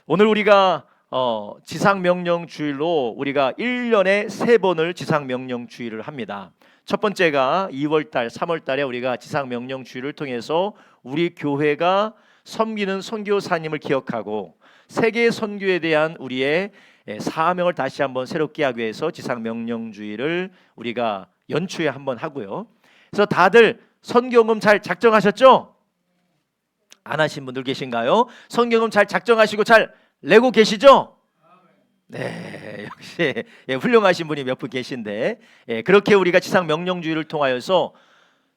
오늘 우리가 지상명령주일로 우리가 1년에 3번을 지상명령주일을 합니다. 첫 번째가 2월달, 3월달에 우리가 지상명령주일을 통해서 우리 교회가 섬기는 선교사님을 기억하고 세계 선교에 대한 우리의 사명을 다시 한번 새롭게 하기 위해서 지상명령주일을 우리가 연초에 한번 하고요. 그래서 다들 선교금 잘 작정하셨죠? 안 하신 분들 계신가요? 선교금 잘 작정하시고 잘 내고 계시죠? 네, 역시 훌륭하신 분이 몇 분 계신데, 그렇게 우리가 지상명령주의를 통하여서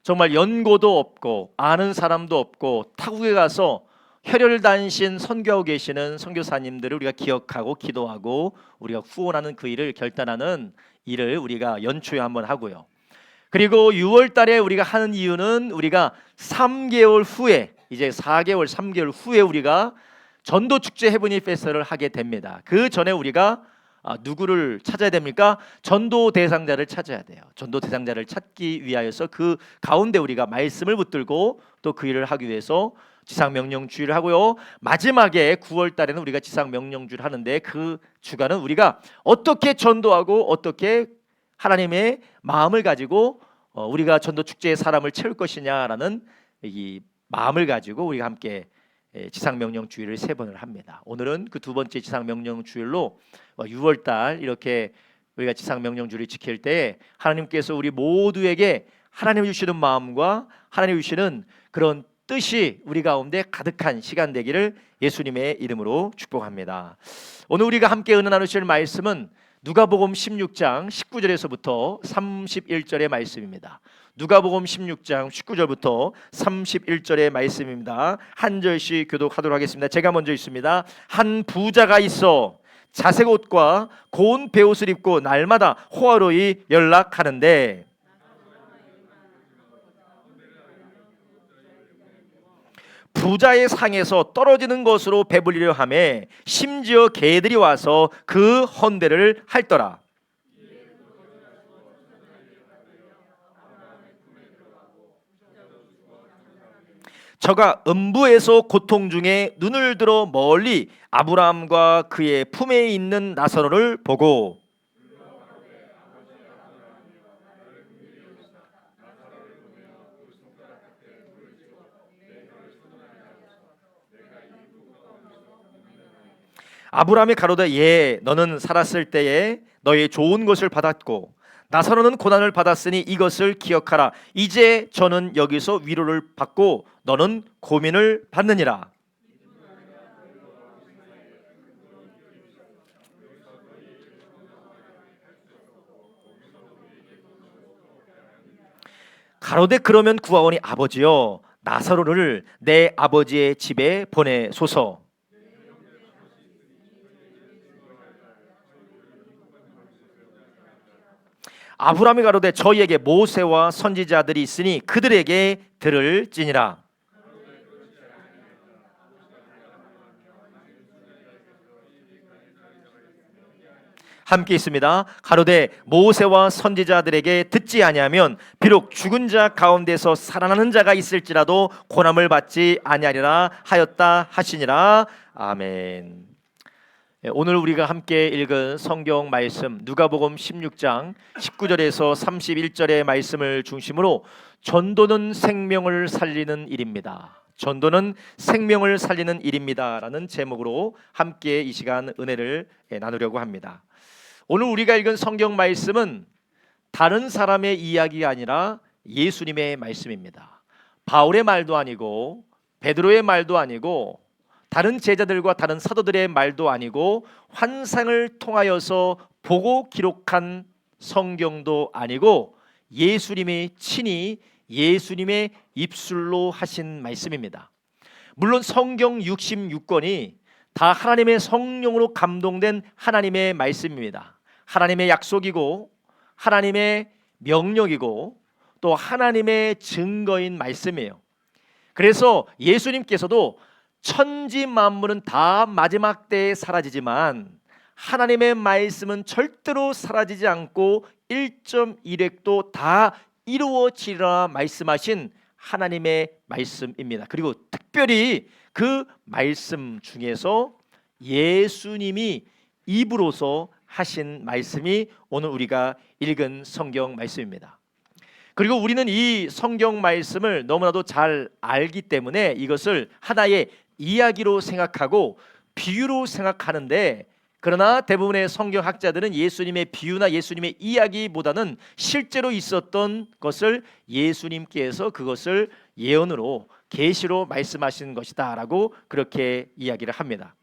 정말 연고도 없고 아는 사람도 없고 타국에 가서 혈혈단신 선교하고 계시는 선교사님들을 우리가 기억하고 기도하고 우리가 후원하는 그 일을 결단하는 일을 우리가 연초에 한번 하고요. 그리고 6월 달에 우리가 하는 이유는 우리가 3개월 후에, 이제 4개월 3개월 후에 우리가 전도축제 헤브니 페스티벌을 하게 됩니다. 그 전에 우리가 누구를 찾아야 됩니까? 전도 대상자를 찾아야 돼요. 전도 대상자를 찾기 위하여서 그 가운데 우리가 말씀을 붙들고 또 그 일을 하기 위해서 지상명령주의를 하고요. 마지막에 9월 달에는 우리가 지상명령주의를 하는데 그 주간은 우리가 어떻게 전도하고 어떻게 하나님의 마음을 가지고 우리가 전도축제의 사람을 채울 것이냐라는 이 마음을 가지고 우리가 함께 지상명령주일을 3번을 합니다. 오늘은 그 두 번째 지상명령주일로 6월달 이렇게 우리가 지상명령주일을 지킬 때 하나님께서 우리 모두에게 하나님 주시는 마음과 하나님 주시는 그런 뜻이 우리 가운데 가득한 시간 되기를 예수님의 이름으로 축복합니다. 오늘 우리가 함께 은혜 나누실 말씀은 누가복음 16장 19절에서부터 31절의 말씀입니다. 누가복음 16장 19절부터 31절의 말씀입니다. 한 절씩 교독하도록 하겠습니다. 제가 먼저 읽습니다. 한 부자가 있어 자색 옷과 고운 베옷을 입고 날마다 호화로이 연락하는데 부자의 상에서 떨어지는 것으로 배불리려 하매 심지어 개들이 와서 그 헌대를 핥더라. 저가 음부에서 고통 중에 눈을 들어 멀리 아브라함과 그의 품에 있는 나사로를 보고 아브라함이 가로되 예 너는 살았을 때에 너의 좋은 것을 받았고 나사로는 고난을 받았으니 이것을 기억하라. 이제 저는 여기서 위로를 받고 너는 고민을 받느니라. 가로되 그러면 구하오니 아버지여 나사로를 내 아버지의 집에 보내소서. 아브라함이 가로되 저희에게 모세와 선지자들이 있으니 그들에게 들을지니라. 함께 있습니다. 가로되 모세와 선지자들에게 듣지 아니하면 비록 죽은 자 가운데서 살아나는 자가 있을지라도 고난을 받지 아니하리라 하였다 하시니라. 아멘. 오늘 우리가 함께 읽은 성경 말씀 누가복음 16장 19절에서 31절의 말씀을 중심으로 전도는 생명을 살리는 일입니다. 전도는 생명을 살리는 일입니다라는 제목으로 함께 이 시간 은혜를 나누려고 합니다. 오늘 우리가 읽은 성경 말씀은 다른 사람의 이야기가 아니라 예수님의 말씀입니다. 바울의 말도 아니고 베드로의 말도 아니고 다른 제자들과 다른 사도들의 말도 아니고 환상을 통하여서 보고 기록한 성경도 아니고 예수님이 친히 예수님의 입술로 하신 말씀입니다. 물론 성경 66권이 다 하나님의 성령으로 감동된 하나님의 말씀입니다. 하나님의 약속이고 하나님의 명령이고 또 하나님의 증거인 말씀이에요. 그래서 예수님께서도 천지 만물은 다 마지막 때에 사라지지만 하나님의 말씀은 절대로 사라지지 않고 1.1획도 다 이루어지리라 말씀하신 하나님의 말씀입니다. 그리고 특별히 그 말씀 중에서 예수님이 입으로서 하신 말씀이 오늘 우리가 읽은 성경 말씀입니다. 그리고 우리는 이 성경 말씀을 너무나도 잘 알기 때문에 이것을 하나의 이야기로 생각하고 비유로 생각하는데, 그러나 대부분의 성경학자들은 예수님의 비유나 예수님의 이야기보다는 실제로 있었던 것을 예수님께서 그것을 예언으로 계시로 말씀하신 것이다라고 그렇게 이야기를 합니다.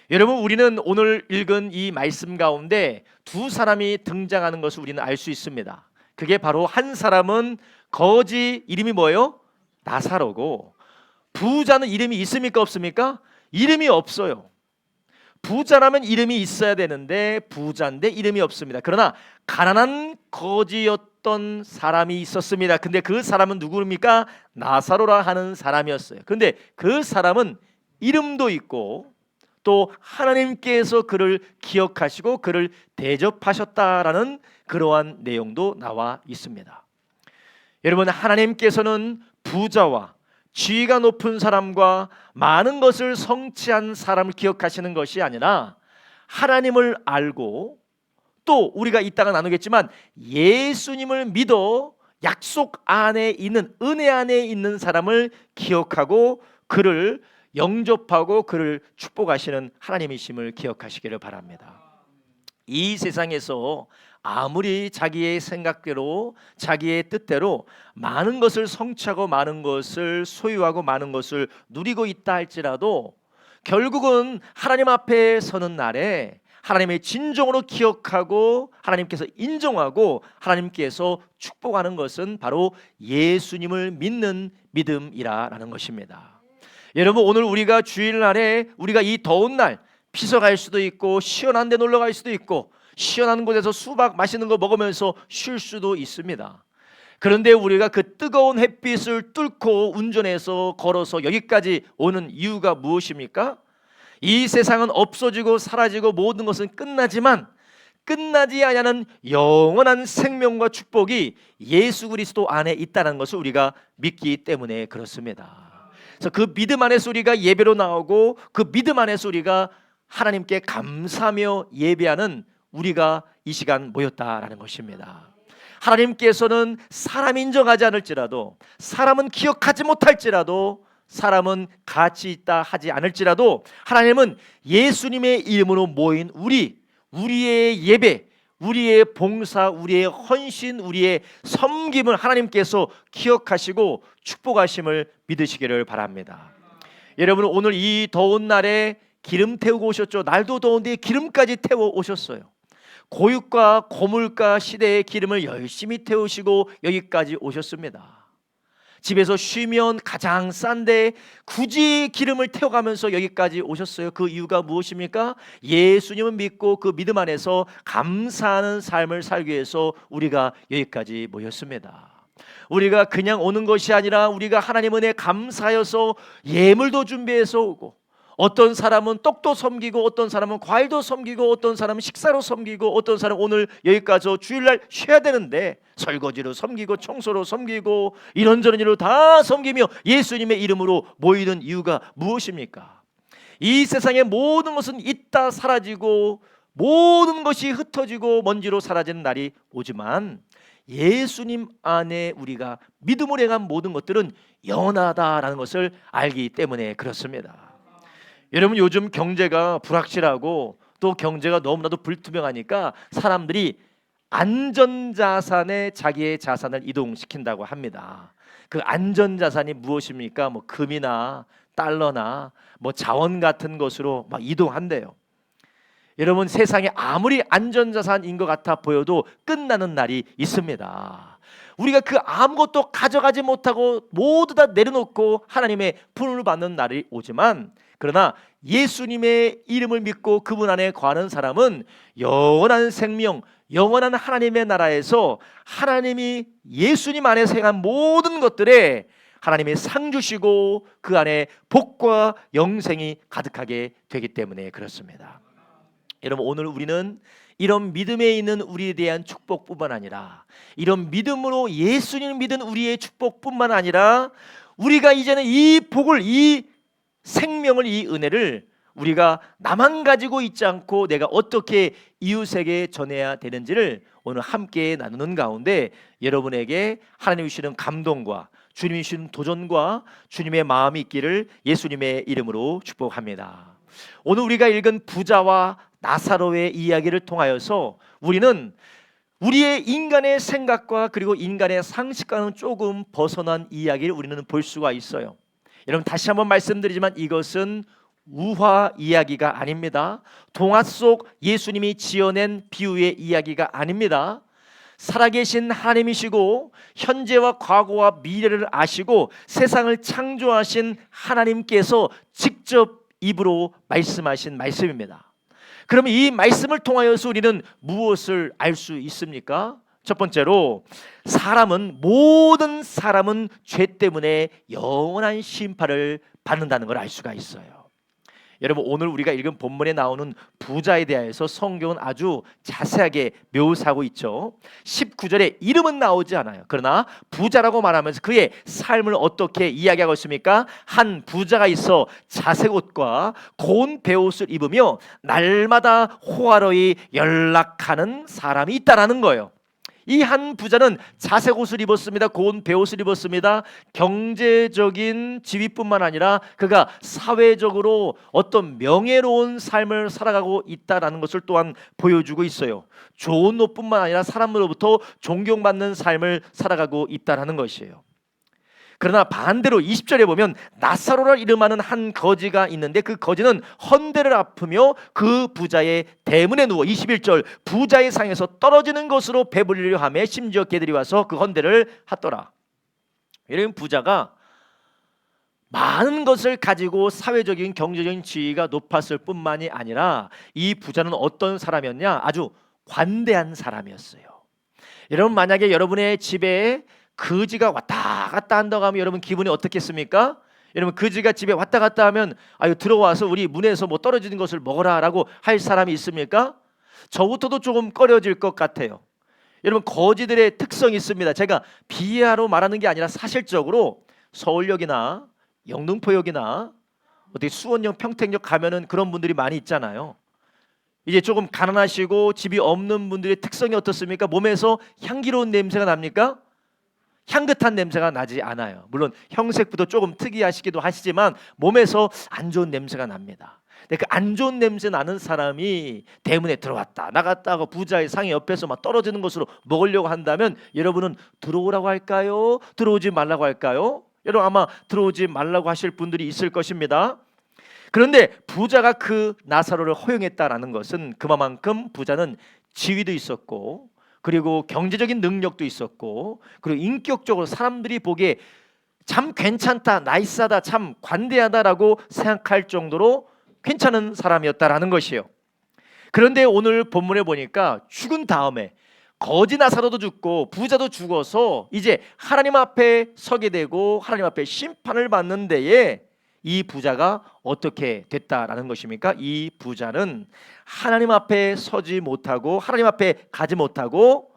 여러분, 우리는 오늘 읽은 이 말씀 가운데 두 사람이 등장하는 것을 우리는 알 수 있습니다. 그게 바로 한 사람은 거지, 이름이 뭐예요? 나사로고, 부자는 이름이 있습니까 없습니까? 이름이 없어요. 부자라면 이름이 있어야 되는데 부자인데 이름이 없습니다. 그러나 가난한 거지였던 사람이 있었습니다. 근데 그 사람은 누구입니까? 나사로라 하는 사람이었어요. 근데 그 사람은 이름도 있고 또 하나님께서 그를 기억하시고 그를 대접하셨다라는 그러한 내용도 나와 있습니다. 여러분, 하나님께서는 부자와 지위가 높은 사람과 많은 것을 성취한 사람을 기억하시는 것이 아니라 하나님을 알고 또 우리가 이따가 나누겠지만 예수님을 믿어 약속 안에 있는, 은혜 안에 있는 사람을 기억하고 그를 영접하고 그를 축복하시는 하나님이심을 기억하시기를 바랍니다. 이 세상에서 아무리 자기의 생각대로 자기의 뜻대로 많은 것을 성취하고 많은 것을 소유하고 많은 것을 누리고 있다 할지라도 결국은 하나님 앞에 서는 날에 하나님의 진정으로 기억하고 하나님께서 인정하고 하나님께서 축복하는 것은 바로 예수님을 믿는 믿음이라는 것입니다. 여러분, 오늘 우리가 주일날에 우리가 이 더운 날 피서 갈 수도 있고 시원한 데 놀러 갈 수도 있고 시원한 곳에서 수박 맛있는 거 먹으면서 쉴 수도 있습니다. 그런데 우리가 그 뜨거운 햇빛을 뚫고 운전해서 걸어서 여기까지 오는 이유가 무엇입니까? 이 세상은 없어지고 사라지고 모든 것은 끝나지만 끝나지 아니하는 영원한 생명과 축복이 예수 그리스도 안에 있다는 것을 우리가 믿기 때문에 그렇습니다. 그래서 그 믿음 안에서 우리가 예배로 나오고 그 믿음 안에서 우리가 하나님께 감사하며 예배하는 우리가 이 시간 모였다라는 것입니다. 하나님께서는 사람 인정하지 않을지라도, 사람은 기억하지 못할지라도, 사람은 가치 있다 하지 않을지라도 하나님은 예수님의 이름으로 모인 우리의 예배, 우리의 봉사, 우리의 헌신, 우리의 섬김을 하나님께서 기억하시고 축복하심을 믿으시기를 바랍니다. 여러분, 오늘 이 더운 날에 기름 태우고 오셨죠? 날도 더운데 기름까지 태워 오셨어요. 고육과 고물가 시대의 기름을 열심히 태우시고 여기까지 오셨습니다. 집에서 쉬면 가장 싼데 굳이 기름을 태워가면서 여기까지 오셨어요. 그 이유가 무엇입니까? 예수님을 믿고 그 믿음 안에서 감사하는 삶을 살기 위해서 우리가 여기까지 모였습니다. 우리가 그냥 오는 것이 아니라 우리가 하나님 은혜에 감사하여서 예물도 준비해서 오고, 어떤 사람은 떡도 섬기고 어떤 사람은 과일도 섬기고 어떤 사람은 식사로 섬기고 어떤 사람은 오늘 여기까지 주일날 쉬어야 되는데 설거지로 섬기고 청소로 섬기고 이런저런 일로 다 섬기며 예수님의 이름으로 모이는 이유가 무엇입니까? 이 세상의 모든 것은 있다 사라지고 모든 것이 흩어지고 먼지로 사라지는 날이 오지만 예수님 안에 우리가 믿음으로 행한 모든 것들은 영원하다라는 것을 알기 때문에 그렇습니다. 여러분, 요즘 경제가 불확실하고 또 경제가 너무나도 불투명하니까 사람들이 안전자산에 자기의 자산을 이동시킨다고 합니다. 그 안전자산이 무엇입니까? 뭐 금이나 달러나 뭐 자원 같은 것으로 막 이동한대요. 여러분, 세상에 아무리 안전자산인 것 같아 보여도 끝나는 날이 있습니다. 우리가 그 아무것도 가져가지 못하고 모두 다 내려놓고 하나님의 품을 받는 날이 오지만, 그러나 예수님의 이름을 믿고 그분 안에 거하는 사람은 영원한 생명, 영원한 하나님의 나라에서 하나님이 예수님 안에서 행한 모든 것들에 하나님의 상 주시고 그 안에 복과 영생이 가득하게 되기 때문에 그렇습니다. 여러분, 오늘 우리는 이런 믿음에 있는 우리에 대한 축복뿐만 아니라 이런 믿음으로 예수님을 믿은 우리의 축복뿐만 아니라 우리가 이제는 이 복을, 이 생명을, 이 은혜를 우리가 나만 가지고 있지 않고 내가 어떻게 이웃에게 전해야 되는지를 오늘 함께 나누는 가운데 여러분에게 하나님이 주시는 감동과 주님이 주시는 도전과 주님의 마음이 있기를 예수님의 이름으로 축복합니다. 오늘 우리가 읽은 부자와 나사로의 이야기를 통하여서 우리는 우리의 인간의 생각과 그리고 인간의 상식과는 조금 벗어난 이야기를 우리는 볼 수가 있어요. 여러분, 다시 한번 말씀드리지만 이것은 우화 이야기가 아닙니다. 동화 속 예수님이 지어낸 비유의 이야기가 아닙니다. 살아계신 하나님이시고 현재와 과거와 미래를 아시고 세상을 창조하신 하나님께서 직접 입으로 말씀하신 말씀입니다. 그러면 이 말씀을 통하여서 우리는 무엇을 알 수 있습니까? 첫 번째로 모든 사람은 죄 때문에 영원한 심판을 받는다는 걸 알 수가 있어요. 여러분, 오늘 우리가 읽은 본문에 나오는 부자에 대해서 성경은 아주 자세하게 묘사하고 있죠. 19절에 이름은 나오지 않아요. 그러나 부자라고 말하면서 그의 삶을 어떻게 이야기하고 있습니까? 한 부자가 있어 자색 옷과 고운 베옷을 입으며 날마다 호화로이 연락하는 사람이 있다라는 거예요. 이 한 부자는 자색 옷을 입었습니다. 고운 베옷을 입었습니다. 경제적인 지위뿐만 아니라 그가 사회적으로 어떤 명예로운 삶을 살아가고 있다라는 것을 또한 보여주고 있어요. 좋은 옷뿐만 아니라 사람으로부터 존경받는 삶을 살아가고 있다라는 것이에요. 그러나 반대로 20절에 보면 나사로라 이름하는 한 거지가 있는데 그 거지는 헌대를 아프며 그 부자의 대문에 누워 21절 부자의 상에서 떨어지는 것으로 배불리려 하며 심지어 개들이 와서 그 헌대를 핫더라. 이런 부자가 많은 것을 가지고 사회적인 경제적인 지위가 높았을 뿐만이 아니라 이 부자는 어떤 사람이었냐? 아주 관대한 사람이었어요. 여러분, 만약에 여러분의 집에 거지가 왔다 갔다 한다고 하면 여러분 기분이 어떻겠습니까? 여러분, 거지가 집에 왔다 갔다 하면 아유 들어와서 우리 문에서 뭐 떨어지는 것을 먹어라 라고 할 사람이 있습니까? 저부터도 조금 꺼려질 것 같아요. 여러분, 거지들의 특성이 있습니다. 제가 비하로 말하는 게 아니라 사실적으로 서울역이나 영등포역이나 어떻게 수원역 평택역 가면은 그런 분들이 많이 있잖아요. 이제 조금 가난하시고 집이 없는 분들의 특성이 어떻습니까? 몸에서 향기로운 냄새가 납니까? 향긋한 냄새가 나지 않아요. 물론 형색부터 조금 특이하시기도 하시지만 몸에서 안 좋은 냄새가 납니다. 근데 그 안 좋은 냄새 나는 사람이 대문에 들어왔다 나갔다 하고 부자의 상의 옆에서 막 떨어지는 것으로 먹으려고 한다면 여러분은 들어오라고 할까요? 들어오지 말라고 할까요? 여러분, 아마 들어오지 말라고 하실 분들이 있을 것입니다. 그런데 부자가 그 나사로를 허용했다라는 것은 그만큼 부자는 지위도 있었고 그리고 경제적인 능력도 있었고 그리고 인격적으로 사람들이 보기에 참 괜찮다, 나이스하다, 참 관대하다라고 생각할 정도로 괜찮은 사람이었다라는 것이에요. 그런데 오늘 본문에 보니까 죽은 다음에 거지 나사로도 죽고 부자도 죽어서 이제 하나님 앞에 서게 되고 하나님 앞에 심판을 받는 데에 이 부자가 어떻게 됐다라는 것입니까? 이 부자는 하나님 앞에 서지 못하고 하나님 앞에 가지 못하고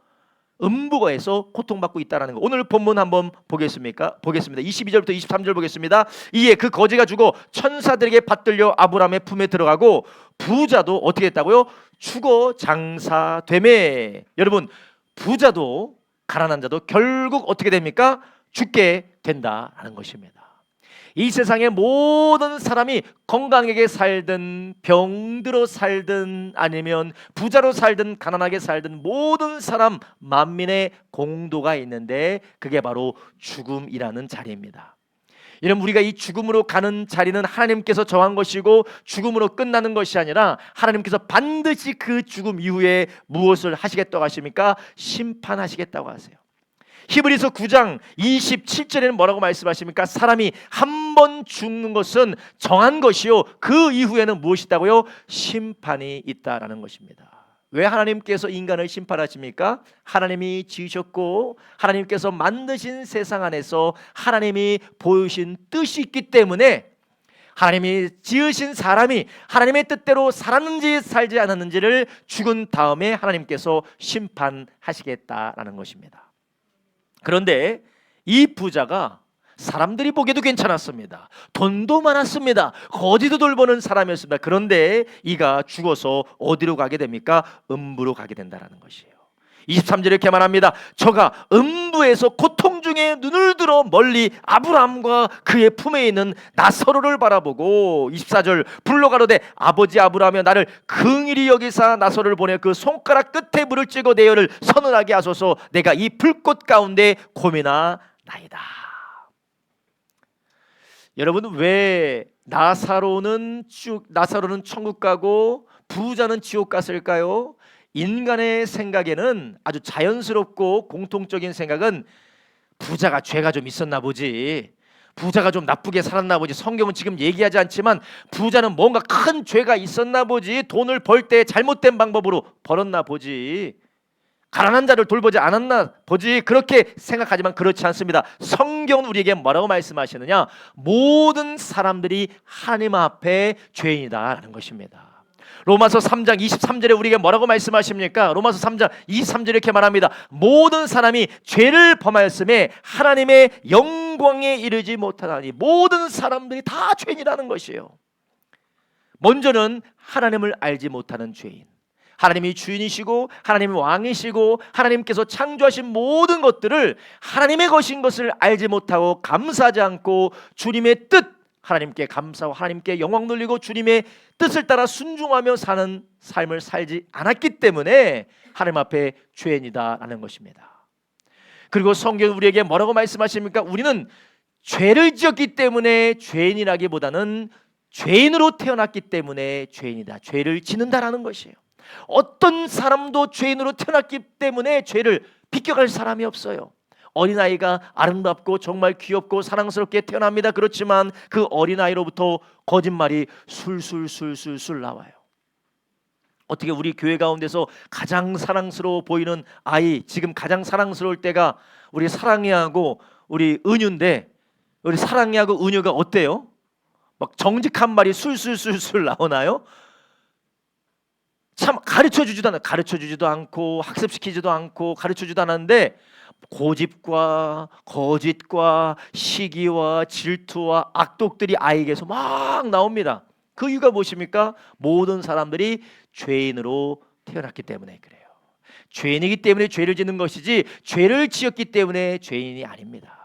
음부거에서 고통받고 있다라는 거. 오늘 본문 한번 보겠습니다. 22절부터 23절 보겠습니다. 이에 그 거지가 죽어 천사들에게 받들려 아브라함의 품에 들어가고 부자도 어떻게 했다고요? 죽어 장사되매. 여러분, 부자도 가난한 자도 결국 어떻게 됩니까? 죽게 된다라는 것입니다. 이 세상의 모든 사람이 건강하게 살든 병들어 살든 아니면 부자로 살든 가난하게 살든 모든 사람 만민의 공도가 있는데 그게 바로 죽음이라는 자리입니다. 여러분, 우리가 이 죽음으로 가는 자리는 하나님께서 정한 것이고 죽음으로 끝나는 것이 아니라 하나님께서 반드시 그 죽음 이후에 무엇을 하시겠다고 하십니까? 심판하시겠다고 하세요. 히브리서 9장 27절에는 뭐라고 말씀하십니까? 사람이 한 번 죽는 것은 정한 것이요 그 이후에는 무엇이 있다고요? 심판이 있다라는 것입니다. 왜 하나님께서 인간을 심판하십니까? 하나님이 지으셨고 하나님께서 만드신 세상 안에서 하나님이 보여주신 뜻이 있기 때문에 하나님이 지으신 사람이 하나님의 뜻대로 살았는지 살지 않았는지를 죽은 다음에 하나님께서 심판하시겠다라는 것입니다. 그런데 이 부자가 사람들이 보기에도 괜찮았습니다. 돈도 많았습니다. 거지도 돌보는 사람이었습니다. 그런데 이가 죽어서 어디로 가게 됩니까? 음부로 가게 된다는 것이에요. 23절에 이렇게 말합니다. 저가 음부에서 고통 중에 눈을 들어 멀리 아브라함과 그의 품에 있는 나사로를 바라보고 24절 불러 가로되 아버지 아브라함이여 나를 긍일히 여기사 나사로를 보내 그 손가락 끝에 물을 찍어 내 혀를 서늘하게 하소서 내가 이 불꽃 가운데 고민하나이다. 여러분, 왜 나사로는 천국 가고 부자는 지옥 갔을까요? 인간의 생각에는 아주 자연스럽고 공통적인 생각은 부자가 죄가 좀 있었나 보지, 부자가 좀 나쁘게 살았나 보지. 성경은 지금 얘기하지 않지만 부자는 뭔가 큰 죄가 있었나 보지, 돈을 벌 때 잘못된 방법으로 벌었나 보지, 가난한 자를 돌보지 않았나 보지, 그렇게 생각하지만 그렇지 않습니다. 성경은 우리에게 뭐라고 말씀하시느냐? 모든 사람들이 하나님 앞에 죄인이다라는 것입니다. 로마서 3장 23절에 우리에게 뭐라고 말씀하십니까? 로마서 3장 23절에 이렇게 말합니다. 모든 사람이 죄를 범하였음에 하나님의 영광에 이르지 못하나니. 모든 사람들이 다 죄인이라는 것이에요. 먼저는 하나님을 알지 못하는 죄인, 하나님이 주인이시고 하나님이 왕이시고 하나님께서 창조하신 모든 것들을 하나님의 것인 것을 알지 못하고 감사하지 않고 주님의 뜻, 하나님께 감사하고 하나님께 영광 돌리고 주님의 뜻을 따라 순종하며 사는 삶을 살지 않았기 때문에 하나님 앞에 죄인이다라는 것입니다. 그리고 성경은 우리에게 뭐라고 말씀하십니까? 우리는 죄를 지었기 때문에 죄인이라기보다는 죄인으로 태어났기 때문에 죄인이다, 죄를 짓는다라는 것이에요. 어떤 사람도 죄인으로 태어났기 때문에 죄를 비껴갈 사람이 없어요. 어린아이가 아름답고 정말 귀엽고 사랑스럽게 태어납니다. 그렇지만 그 어린아이로부터 거짓말이 술술술술술 나와요. 어떻게 우리 교회 가운데서 가장 사랑스러워 보이는 아이, 지금 가장 사랑스러울 때가 우리 사랑이하고 우리 은유인데, 우리 사랑이하고 은유가 어때요? 막 정직한 말이 술술술술 나오나요? 참 가르쳐주지도 않고 학습시키지도 않고 가르쳐주지도 않았는데 고집과 거짓과 시기와 질투와 악독들이 아이에게서 막 나옵니다. 그 이유가 무엇입니까? 모든 사람들이 죄인으로 태어났기 때문에 그래요. 죄인이기 때문에 죄를 짓는 것이지 죄를 지었기 때문에 죄인이 아닙니다.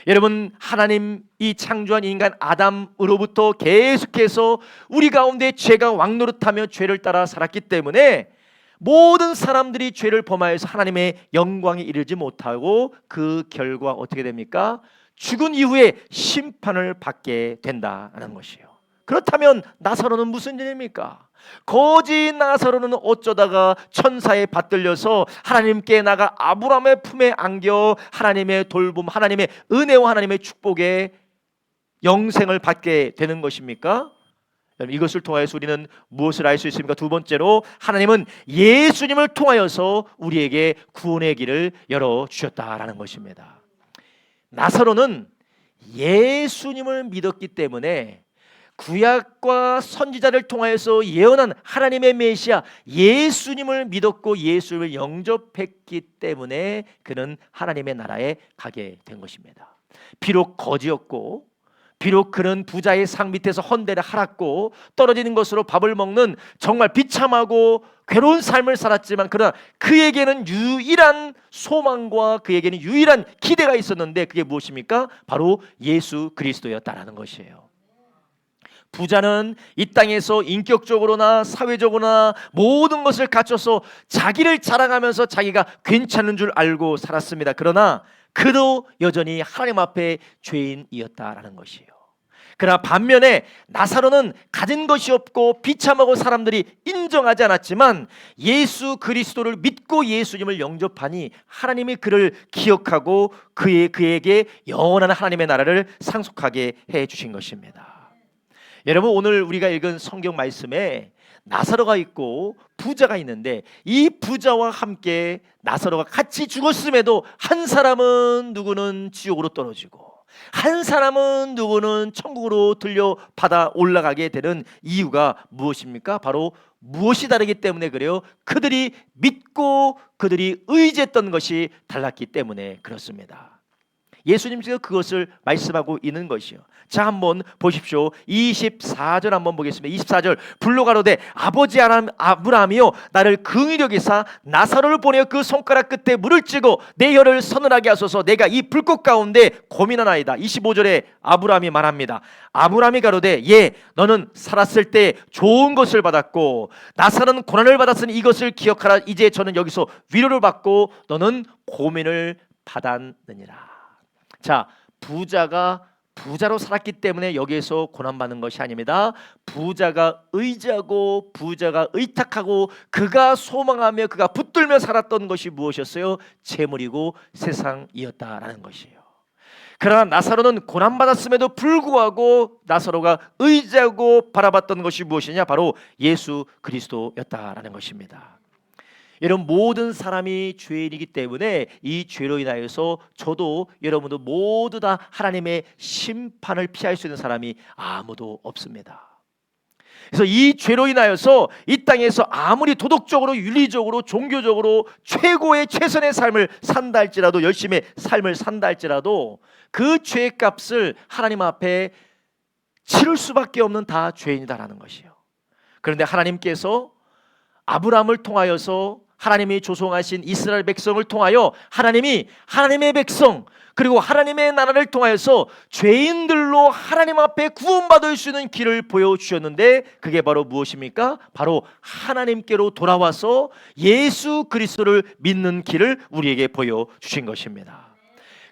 여러분, 하나님이 창조한 인간 아담으로부터 계속해서 우리 가운데 죄가 왕노릇하며 죄를 따라 살았기 때문에 모든 사람들이 죄를 범하여서 하나님의 영광에 이르지 못하고 그 결과 어떻게 됩니까? 죽은 이후에 심판을 받게 된다는 것이에요. 그렇다면 나사로는 무슨 일입니까? 거지 나사로는 어쩌다가 천사에 받들려서 하나님께 나가 아브라함의 품에 안겨 하나님의 돌봄, 하나님의 은혜와 하나님의 축복에 영생을 받게 되는 것입니까? 이것을 통하여서 우리는 무엇을 알 수 있습니까? 두 번째로, 하나님은 예수님을 통하여서 우리에게 구원의 길을 열어주셨다라는 것입니다. 나사로는 예수님을 믿었기 때문에 구약과 선지자를 통하여서 예언한 하나님의 메시아 예수님을 믿었고 예수를 영접했기 때문에 그는 하나님의 나라에 가게 된 것입니다. 비록 거지였고, 비록 그는 부자의 상 밑에서 헌대를 할았고 떨어지는 것으로 밥을 먹는 정말 비참하고 괴로운 삶을 살았지만, 그러나 그에게는 유일한 소망과 그에게는 유일한 기대가 있었는데 그게 무엇입니까? 바로 예수 그리스도였다라는 것이에요. 부자는 이 땅에서 인격적으로나 사회적으로나 모든 것을 갖춰서 자기를 자랑하면서 자기가 괜찮은 줄 알고 살았습니다. 그러나 그도 여전히 하나님 앞에 죄인이었다라는 것이에요. 그러나 반면에 나사로는 가진 것이 없고 비참하고 사람들이 인정하지 않았지만 예수 그리스도를 믿고 예수님을 영접하니 하나님이 그를 기억하고 그에게 영원한 하나님의 나라를 상속하게 해주신 것입니다. 여러분, 오늘 우리가 읽은 성경 말씀에 나사로가 있고 부자가 있는데, 이 부자와 함께 나사로가 같이 죽었음에도 한 사람은 누구는 지옥으로 떨어지고 한 사람은 누구는 천국으로 들려받아 올라가게 되는 이유가 무엇입니까? 바로 무엇이 다르기 때문에 그래요? 그들이 믿고 그들이 의지했던 것이 달랐기 때문에 그렇습니다. 예수님께서 그것을 말씀하고 있는 것이요. 자, 한번 보십시오. 24절 한번 보겠습니다. 24절 불로 가로되 아버지 아브라함이요 나를 긍휼히 여기사 나사로를 보내어 그 손가락 끝에 물을 찌고 내 혀를 서늘하게 하소서. 내가 이 불꽃 가운데 고민하나이다. 25절에 아브라함이 말합니다. 아브라함이 가로되 예 너는 살았을 때 좋은 것을 받았고 나사로는 고난을 받았으니 이것을 기억하라. 이제 저는 여기서 위로를 받고 너는 고민을 받았느니라. 자, 부자가 부자로 살았기 때문에 여기에서 고난받는 것이 아닙니다. 부자가 의지하고 부자가 의탁하고 그가 소망하며 그가 붙들며 살았던 것이 무엇이었어요? 재물이고 세상이었다라는 것이에요. 그러나 나사로는 고난받았음에도 불구하고 나사로가 의지하고 바라봤던 것이 무엇이냐? 바로 예수 그리스도였다라는 것입니다. 여러분, 모든 사람이 죄인이기 때문에 이 죄로 인하여서 저도 여러분도 모두 다 하나님의 심판을 피할 수 있는 사람이 아무도 없습니다. 그래서 이 죄로 인하여서 이 땅에서 아무리 도덕적으로 윤리적으로 종교적으로 최고의 최선의 삶을 산다 할지라도 열심히 삶을 산다 할지라도 그 죄의 값을 하나님 앞에 치를 수밖에 없는 다 죄인이다라는 것이에요. 그런데 하나님께서 아브라함을 통하여서 하나님이 조성하신 이스라엘 백성을 통하여 하나님이 하나님의 백성 그리고 하나님의 나라를 통하여서 죄인들로 하나님 앞에 구원받을 수 있는 길을 보여주셨는데 그게 바로 무엇입니까? 바로 하나님께로 돌아와서 예수 그리스도를 믿는 길을 우리에게 보여주신 것입니다.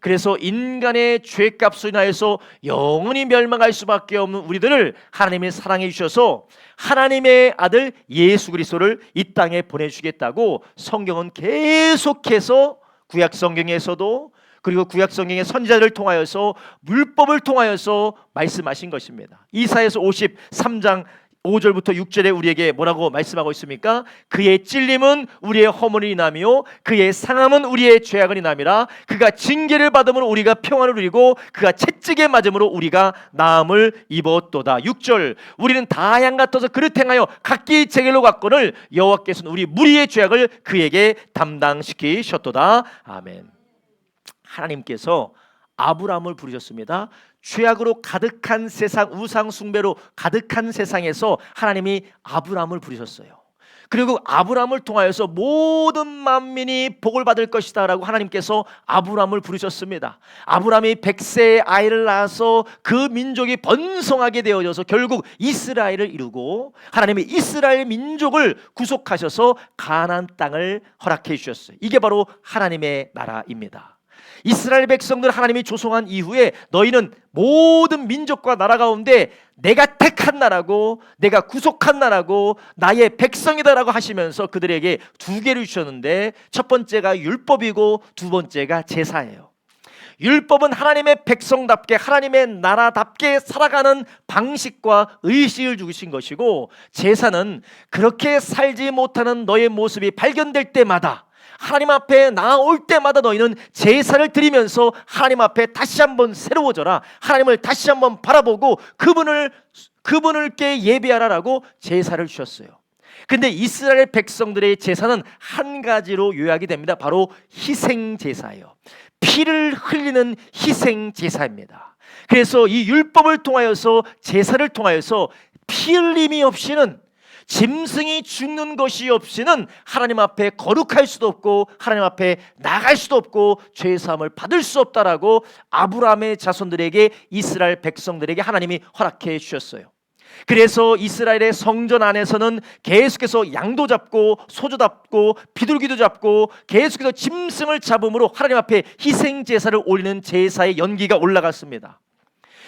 그래서 인간의 죄값으로 인하여서 영원히 멸망할 수밖에 없는 우리들을 하나님이 사랑해 주셔서 하나님의 아들 예수 그리스도를 이 땅에 보내주겠다고 성경은 계속해서 구약 성경에서도 그리고 구약 성경의 선지자를 통하여서 율법을 통하여서 말씀하신 것입니다. 이사야서 53장 5절부터 6절에 우리에게 뭐라고 말씀하고 있습니까? 그의 찔림은 우리의 허물을 인하며 그의 상함은 우리의 죄악을 인함이라. 그가 징계를 받음으로 우리가 평안을 누리고 그가 채찍에 맞음으로 우리가 나음을 입었도다. 6절 우리는 다 양 같아서 그릇 행하여 각기 제 길로 갔거늘 여호와께서는 우리 무리의 죄악을 그에게 담당시키셨도다. 아멘. 하나님께서 아브라함을 부르셨습니다. 죄악으로 가득한 세상, 우상 숭배로 가득한 세상에서 하나님이 아브라함을 부르셨어요. 그리고 아브라함을 통하여서 모든 만민이 복을 받을 것이다 라고 하나님께서 아브라함을 부르셨습니다. 아브라함이 100세의 아이를 낳아서 그 민족이 번성하게 되어져서 결국 이스라엘을 이루고 하나님이 이스라엘 민족을 구속하셔서 가나안 땅을 허락해 주셨어요. 이게 바로 하나님의 나라입니다. 이스라엘 백성들 하나님이 조성한 이후에 너희는 모든 민족과 나라 가운데 내가 택한 나라고 내가 구속한 나라고 나의 백성이다라고 하시면서 그들에게 두 개를 주셨는데 첫 번째가 율법이고 두 번째가 제사예요. 율법은 하나님의 백성답게 하나님의 나라답게 살아가는 방식과 의식을 주신 것이고 제사는 그렇게 살지 못하는 너의 모습이 발견될 때마다 하나님 앞에 나올 때마다 너희는 제사를 드리면서 하나님 앞에 다시 한번 새로워져라. 하나님을 다시 한번 바라보고 그분을께 예배하라라고 제사를 주셨어요. 근데 이스라엘 백성들의 제사는 한 가지로 요약이 됩니다. 바로 희생 제사예요. 피를 흘리는 희생 제사입니다. 그래서 이 율법을 통하여서 제사를 통하여서 피 흘림이 없이는 짐승이 죽는 것이 없이는 하나님 앞에 거룩할 수도 없고 하나님 앞에 나갈 수도 없고 죄사함을 받을 수 없다라고 아브라함의 자손들에게 이스라엘 백성들에게 하나님이 허락해 주셨어요. 그래서 이스라엘의 성전 안에서는 계속해서 양도 잡고 소도 잡고 비둘기도 잡고 계속해서 짐승을 잡음으로 하나님 앞에 희생 제사를 올리는 제사의 연기가 올라갔습니다.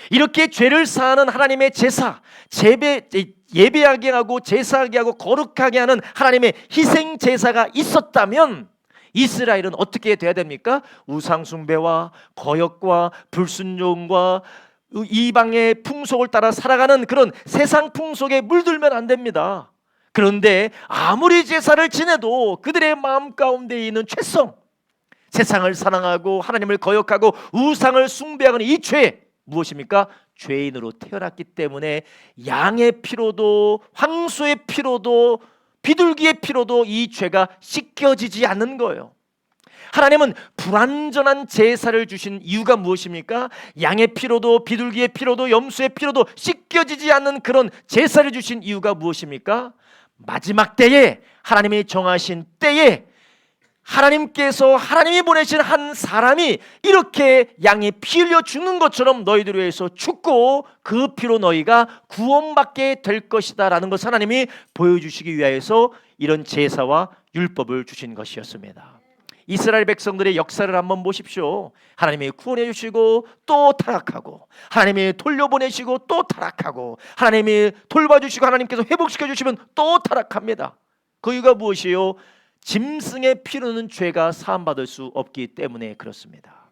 이렇게 죄를 사하는 하나님의 제사, 예배하게 하고 제사하게 하고 거룩하게 하는 하나님의 희생 제사가 있었다면 이스라엘은 어떻게 돼야 됩니까? 우상 숭배와 거역과 불순종과 이방의 풍속을 따라 살아가는 그런 세상 풍속에 물들면 안 됩니다. 그런데 아무리 제사를 지내도 그들의 마음 가운데 있는 죄성, 세상을 사랑하고 하나님을 거역하고 우상을 숭배하는 이 죄 무엇입니까? 죄인으로 태어났기 때문에 양의 피로도 황소의 피로도 비둘기의 피로도 이 죄가 씻겨지지 않는 거예요. 하나님은 불완전한 제사를 주신 이유가 무엇입니까? 양의 피로도 비둘기의 피로도 염소의 피로도 씻겨지지 않는 그런 제사를 주신 이유가 무엇입니까? 마지막 때에, 하나님이 정하신 때에 하나님께서, 하나님이 보내신 한 사람이 이렇게 양이 피 흘려 죽는 것처럼 너희들을 위해서 죽고 그 피로 너희가 구원받게 될 것이다 라는 것을 하나님이 보여주시기 위하여서 이런 제사와 율법을 주신 것이었습니다. 이스라엘 백성들의 역사를 한번 보십시오. 하나님이 구원해 주시고 또 타락하고, 하나님이 돌려보내시고 또 타락하고, 하나님이 돌봐주시고 하나님께서 회복시켜 주시면 또 타락합니다. 그 이유가 무엇이에요? 짐승의 피로는 죄가 사함받을 수 없기 때문에 그렇습니다.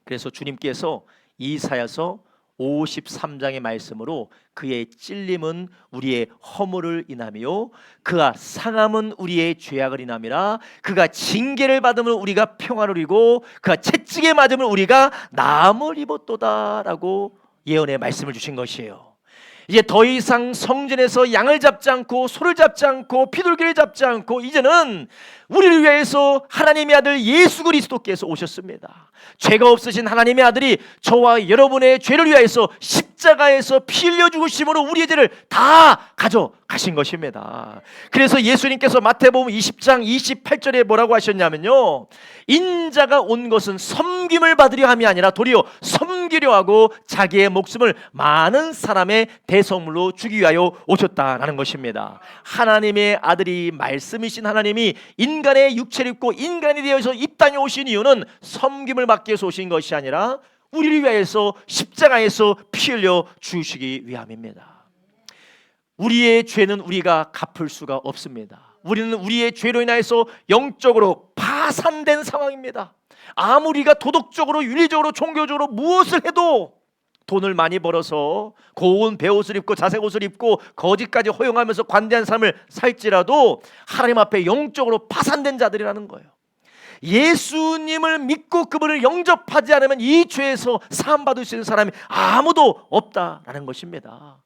그래서 주님께서 이사야서 53장의 말씀으로 그의 찔림은 우리의 허물을 인하며 그가 상함은 우리의 죄악을 인함이라, 그가 징계를 받음을 우리가 평화를 누리고 그가 채찍에 맞음을 우리가 나음을 입었도다 라고 예언의 말씀을 주신 것이에요. 이제 더 이상 성전에서 양을 잡지 않고 소를 잡지 않고 비둘기를 잡지 않고 이제는 우리를 위해서 하나님의 아들 예수 그리스도께서 오셨습니다. 죄가 없으신 하나님의 아들이 저와 여러분의 죄를 위하여서 십자가에서 피 흘려 죽으심으로 우리의 죄를 다 가져가신 것입니다. 그래서 예수님께서 마태복음 20장 28절에 뭐라고 하셨냐면요, 인자가 온 것은 섬김을 받으려 함이 아니라 도리어 섬기려 하고 자기의 목숨을 많은 사람의 대성물로 주기 위하여 오셨다라는 것입니다. 하나님의 아들이, 말씀이신 하나님이 인간의 육체를 입고 인간이 되어서 이 땅에 오신 이유는 섬김을 받기 위해서 오신 것이 아니라 우리를 위하여서 십자가에서 피 흘려 주시기 위함입니다. 우리의 죄는 우리가 갚을 수가 없습니다. 우리는 우리의 죄로 인하여서 영적으로 파산된 상황입니다. 아무리가 도덕적으로, 윤리적으로, 종교적으로 무엇을 해도 돈을 많이 벌어서 고운 베옷을 입고 자색 옷을 입고 거짓까지 허용하면서 관대한 삶을 살지라도 하나님 앞에 영적으로 파산된 자들이라는 거예요. 예수님을 믿고 그분을 영접하지 않으면 이 죄에서 사함받을 수 있는 사람이 아무도 없다라는 것입니다.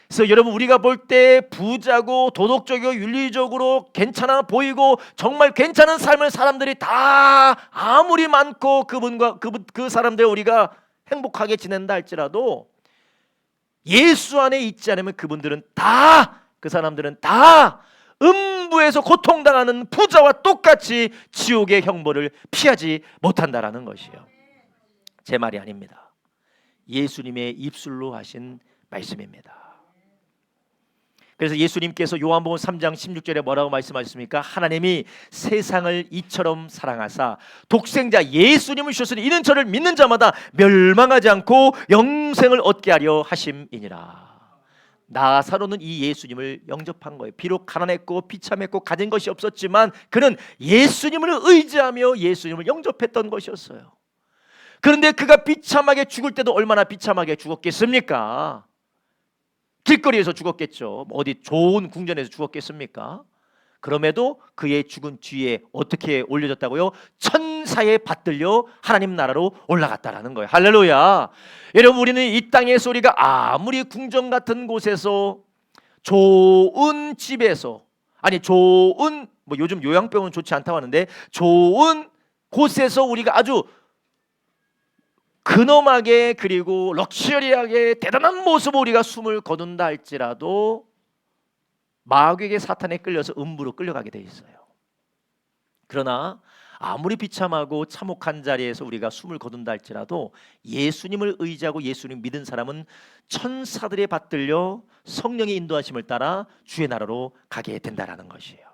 그래서 여러분, 우리가 볼 때 부자고 도덕적이고 윤리적으로 괜찮아 보이고 정말 괜찮은 삶을 사람들이 다 아무리 많고 그 사람들 우리가 행복하게 지낸다 할지라도 예수 안에 있지 않으면 그 사람들은 다 음부에서 고통당하는 부자와 똑같이 지옥의 형벌을 피하지 못한다라는 것이에요. 제 말이 아닙니다. 예수님의 입술로 하신 말씀입니다. 그래서 예수님께서 요한복음 3장 16절에 뭐라고 말씀하셨습니까? 하나님이 세상을 이처럼 사랑하사 독생자 예수님을 주셨으니 이는 저를 믿는 자마다 멸망하지 않고 영생을 얻게 하려 하심이니라. 나사로는 이 예수님을 영접한 거예요. 비록 가난했고 비참했고 가진 것이 없었지만 그는 예수님을 의지하며 예수님을 영접했던 것이었어요. 그런데 그가 비참하게 죽을 때도 얼마나 비참하게 죽었겠습니까? 길거리에서 죽었겠죠. 어디 좋은 궁전에서 죽었겠습니까? 그럼에도 그의 죽은 뒤에 어떻게 올려졌다고요? 천사에 받들려 하나님 나라로 올라갔다라는 거예요. 할렐루야. 여러분, 우리는 이 땅에서 우리가 아무리 궁전 같은 곳에서 좋은 집에서, 아니 좋은 요즘 요양병원 좋지 않다고 하는데 좋은 곳에서 우리가 아주 근엄하게 그리고 럭셔리하게 대단한 모습으로 우리가 숨을 거둔다 할지라도 마귀에게 사탄에 끌려서 음부로 끌려가게 돼 있어요. 그러나 아무리 비참하고 참혹한 자리에서 우리가 숨을 거둔다 할지라도 예수님을 의지하고 예수님 믿은 사람은 천사들에 받들려 성령의 인도하심을 따라 주의 나라로 가게 된다라는 것이에요.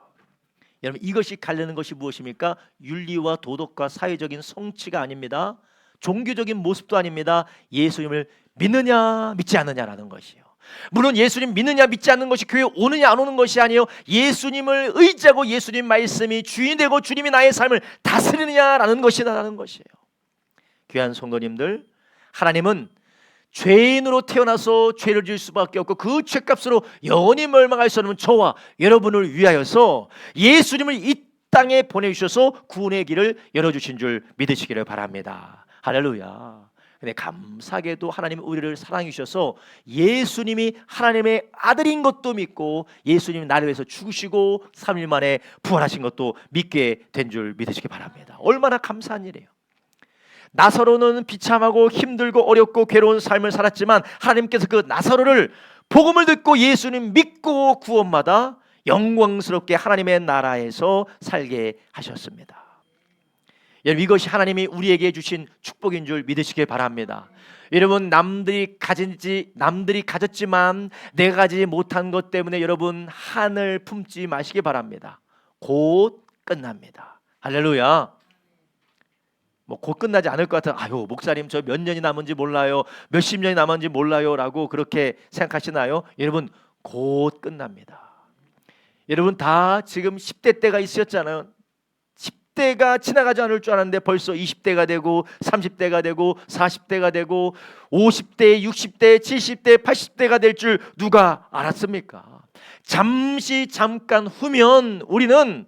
여러분, 이것이 가르는 것이 무엇입니까? 윤리와 도덕과 사회적인 성취가 아닙니다. 종교적인 모습도 아닙니다. 예수님을 믿느냐 믿지 않느냐라는 것이에요. 물론 예수님 믿느냐 믿지 않는 것이 교회 오느냐 안 오는 것이 아니에요. 예수님을 의지하고 예수님 말씀이 주인이 되고 주님이 나의 삶을 다스리느냐라는 것이다라는 것이에요. 귀한 성도님들, 하나님은 죄인으로 태어나서 죄를 지을 수밖에 없고 그 죄값으로 영원히 멸망할 수 없는 저와 여러분을 위하여서 예수님을 이 땅에 보내주셔서 구원의 길을 열어주신 줄 믿으시기를 바랍니다. 할렐루야. 근데 감사하게도 하나님은 우리를 사랑해 주셔서 예수님이 하나님의 아들인 것도 믿고 예수님이 나를 위해서 죽으시고 3일 만에 부활하신 것도 믿게 된 줄 믿으시기 바랍니다. 얼마나 감사한 일이에요. 나사로는 비참하고 힘들고 어렵고 괴로운 삶을 살았지만 하나님께서 그 나사로를 복음을 듣고 예수님 믿고 구원받아 영광스럽게 하나님의 나라에서 살게 하셨습니다. 여러분, 이것이 하나님이 우리에게 주신 축복인 줄 믿으시길 바랍니다. 여러분, 남들이 가졌지만 내가 가지지 못한 것 때문에 여러분 한을 품지 마시기 바랍니다. 곧 끝납니다. 할렐루야. 곧 끝나지 않을 것 같아요. 아유, 목사님 저 몇 년이 남은지 몰라요, 몇십 년이 남은지 몰라요 라고 그렇게 생각하시나요? 여러분, 곧 끝납니다. 여러분 다 지금 10대 때가 있으셨잖아요. 10대가 지나가지 않을 줄 알았는데 벌써 20대가 되고 30대가 되고 40대가 되고 50대, 60대, 70대, 80대가 될 줄 누가 알았습니까? 잠깐 후면 우리는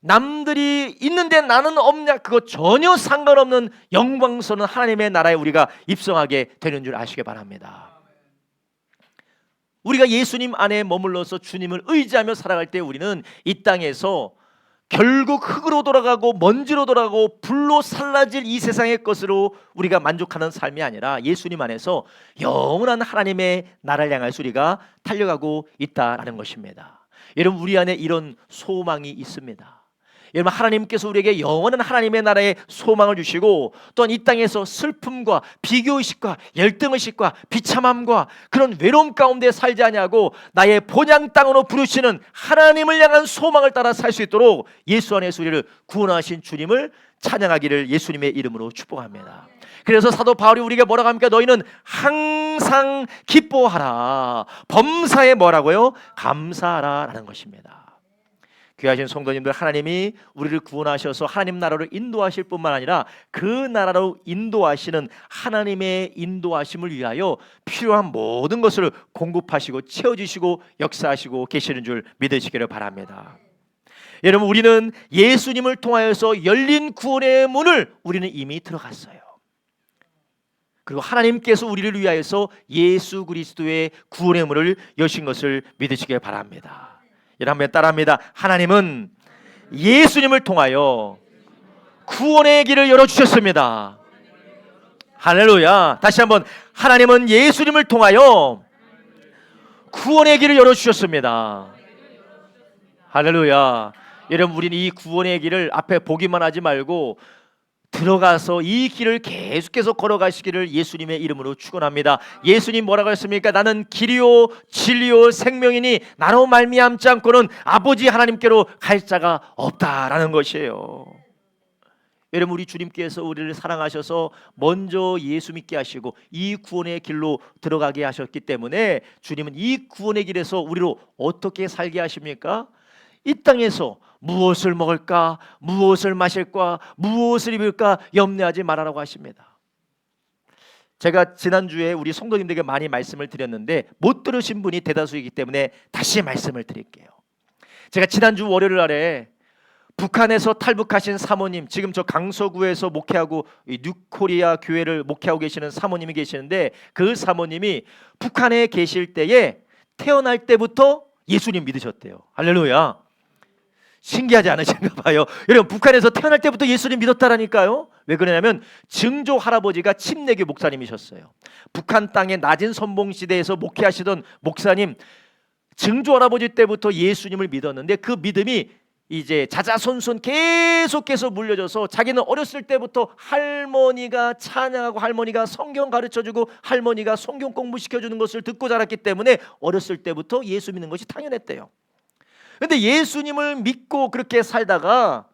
남들이 있는데 나는 없냐, 그거 전혀 상관없는 영광스러운 하나님의 나라에 우리가 입성하게 되는 줄 아시기 바랍니다. 우리가 예수님 안에 머물러서 주님을 의지하며 살아갈 때 우리는 이 땅에서 결국 흙으로 돌아가고 먼지로 돌아가고 불로 살라질 이 세상의 것으로 우리가 만족하는 삶이 아니라 예수님 안에서 영원한 하나님의 나라를 향해서 우리가 달려가고 있다라는 것입니다. 여러분, 우리 안에 이런 소망이 있습니다. 여러분, 하나님께서 우리에게 영원한 하나님의 나라에 소망을 주시고 또한 이 땅에서 슬픔과 비교의식과 열등의식과 비참함과 그런 외로움 가운데 살지 아니하고 나의 본향 땅으로 부르시는 하나님을 향한 소망을 따라 살 수 있도록 예수 안에서 우리를 구원하신 주님을 찬양하기를 예수님의 이름으로 축복합니다. 그래서 사도 바울이 우리에게 뭐라고 합니까? 너희는 항상 기뻐하라. 범사에 뭐라고요? 감사하라 라는 것입니다. 귀하신 성도님들, 하나님이 우리를 구원하셔서 하나님 나라로 인도하실 뿐만 아니라 그 나라로 인도하시는 하나님의 인도하심을 위하여 필요한 모든 것을 공급하시고 채워주시고 역사하시고 계시는 줄 믿으시기를 바랍니다. 여러분, 우리는 예수님을 통하여서 열린 구원의 문을 우리는 이미 들어갔어요. 그리고 하나님께서 우리를 위하여서 예수 그리스도의 구원의 문을 여신 것을 믿으시길 바랍니다. 여러분 따라합니다. 하나님은 예수님을 통하여 구원의 길을 열어주셨습니다. 할렐루야. 다시 한번, 하나님은 예수님을 통하여 구원의 길을 열어주셨습니다. 할렐루야. 여러분, 우리는 이 구원의 길을 앞에 보기만 하지 말고 들어가서 이 길을 계속해서 걸어가시기를 예수님의 이름으로 축원합니다. 예수님 뭐라고 했습니까? 나는 길이요 진리요 생명이니 나로 말미암지 않고는 아버지 하나님께로 갈 자가 없다라는 것이에요. 여러분, 우리 주님께서 우리를 사랑하셔서 먼저 예수 믿게 하시고 이 구원의 길로 들어가게 하셨기 때문에 주님은 이 구원의 길에서 우리로 어떻게 살게 하십니까? 이 땅에서 무엇을 먹을까, 무엇을 마실까, 무엇을 입을까 염려하지 말아라고 하십니다. 제가 지난주에 우리 성도님들에게 많이 말씀을 드렸는데 못 들으신 분이 대다수이기 때문에 다시 말씀을 드릴게요. 제가 지난주 월요일 날에 북한에서 탈북하신 사모님, 지금 저 강서구에서 목회하고 이 뉴코리아 교회를 목회하고 계시는 사모님이 계시는데 그 사모님이 북한에 계실 때에 태어날 때부터 예수님 믿으셨대요. 할렐루야. 신기하지 않으신가 봐요. 여러분, 북한에서 태어날 때부터 예수님 믿었다라니까요. 왜 그러냐면 증조 할아버지가 침례교 목사님이셨어요. 북한 땅의 낮은 선봉시대에서 목회하시던 목사님, 증조 할아버지 때부터 예수님을 믿었는데 그 믿음이 이제 자자손손 계속해서 물려져서 자기는 어렸을 때부터 할머니가 찬양하고 할머니가 성경 가르쳐주고 할머니가 성경 공부시켜주는 것을 듣고 자랐기 때문에 어렸을 때부터 예수 믿는 것이 당연했대요. 근데 예수님을 믿고 그렇게 살다가